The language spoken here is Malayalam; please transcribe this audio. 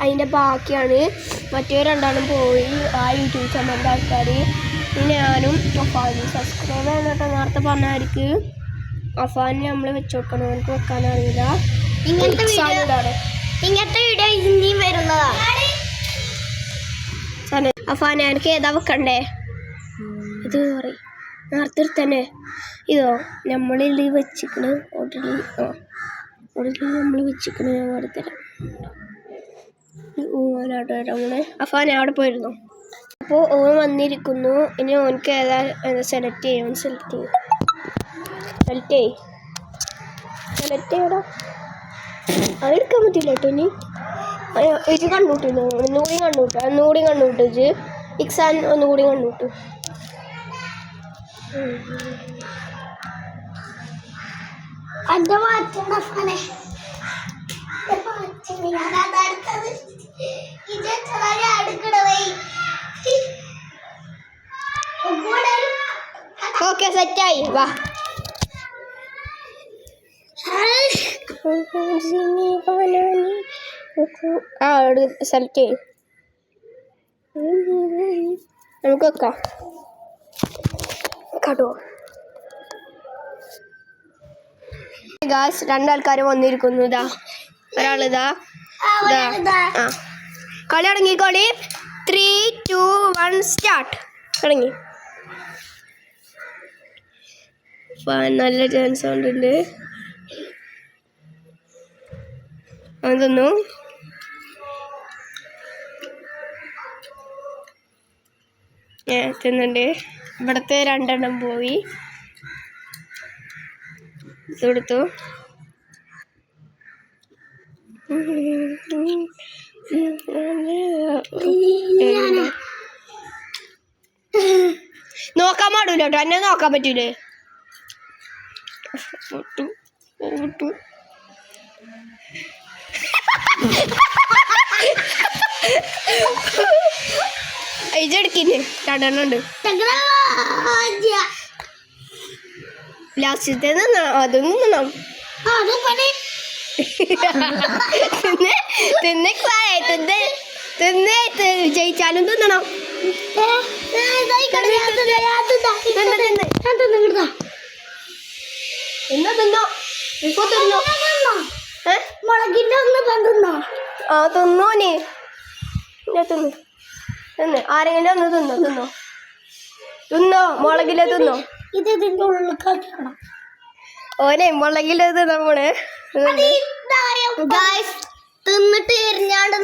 അതിൻ്റെ ബാക്കിയാണ്. മറ്റേ രണ്ടാളും പോയി ആ യൂട്യൂബ് ചാനലിൻ്റെ ആൾക്കാർ. ഞാനും അഫാനും സബ്സ്ക്രൈബ് ചെയ്യണോട്ടോ. നേരത്തെ പറഞ്ഞവർക്ക് അഫാന് നമ്മൾ വെച്ച് കൊടുക്കണം. എനിക്ക് വെക്കാനറിയില്ല. ഇങ്ങനത്തെ വീഡിയോ ഇനിയും വരുന്നതാണ്. അഫാന എനിക്ക് ഏതാ വെക്കണ്ടേ? ഇത് പറയും നേരത്തെ തന്നെ. ഇതോ നമ്മളിൽ വെച്ചിക്കണ് ഓൾറെഡി. നമ്മൾ വെച്ചിക്കണ്. ഞാൻ അടുത്തരാം. നമ്മള് അഫാന അവിടെ പോയിരുന്നു. അപ്പോൾ ഓൻ വന്നിരിക്കുന്നു. ഇനി ഓനക്ക് ഏതാ സെലക്ട് ചെയ്യും. സെലക്ട് ചെയ്യടാ. അതെടുക്കാൻ പറ്റില്ല കേട്ടോ. ഇനി ഇത് കണ്ടുകൂട്ടിരുന്നു. ഒന്നുകൂടി കണ്ടുകൂട്ടിച്ച് ഇക്സാൻ ഒന്നുകൂടി കണ്ടുകൂട്ടു. ഓക്കെ സെറ്റായി. വാ സെലക്ട് ചെയ്യും. നമുക്ക് വെക്കാം കേട്ടോ. ഗായ്സ് രണ്ടാൾക്കാർ വന്നിരിക്കുന്നു. ഇതാ ഒരാളിതാ. ആ കളി തുടങ്ങിക്കോളി. 3, 2, 1 സ്റ്റാർട്ട്. തുടങ്ങി. നല്ല ചാൻസ് ഉണ്ട്. അതൊന്നു എത്തുന്നുണ്ട്. ഇവിടുത്തെ 2 എണ്ണം പോയി. ഇതെടുത്തു. നോക്കാൻ പാടില്ല കേട്ടോ. എന്നെ നോക്കാൻ പറ്റൂലേ? ഇതെടുക്കില്ലേ? 2 എണ്ണം ഉണ്ട്. ലാസ്റ്റത്തെ അതൊന്നും തിന്നണം. ജയിച്ചാലും തിന്നണം. എന്നാ തിന്നോ. ഇപ്പൊ തിന്നോ. മുളകിന്റെ ഒന്ന് തിന്നോ. ആ തിന്നോനെ. തിന്ന് തിന്ന്. ആരെങ്കിലും ഒന്ന് തിന്നോ. മുളകിലെ തിന്നോ. ഇത് ഇതിന്റെ ഉള്ളിൽ കാക്കണം. ഓനെ മുളകിലെ നമ്മള് തിന്നിട്ട് എരിഞ്ഞാണ്ട്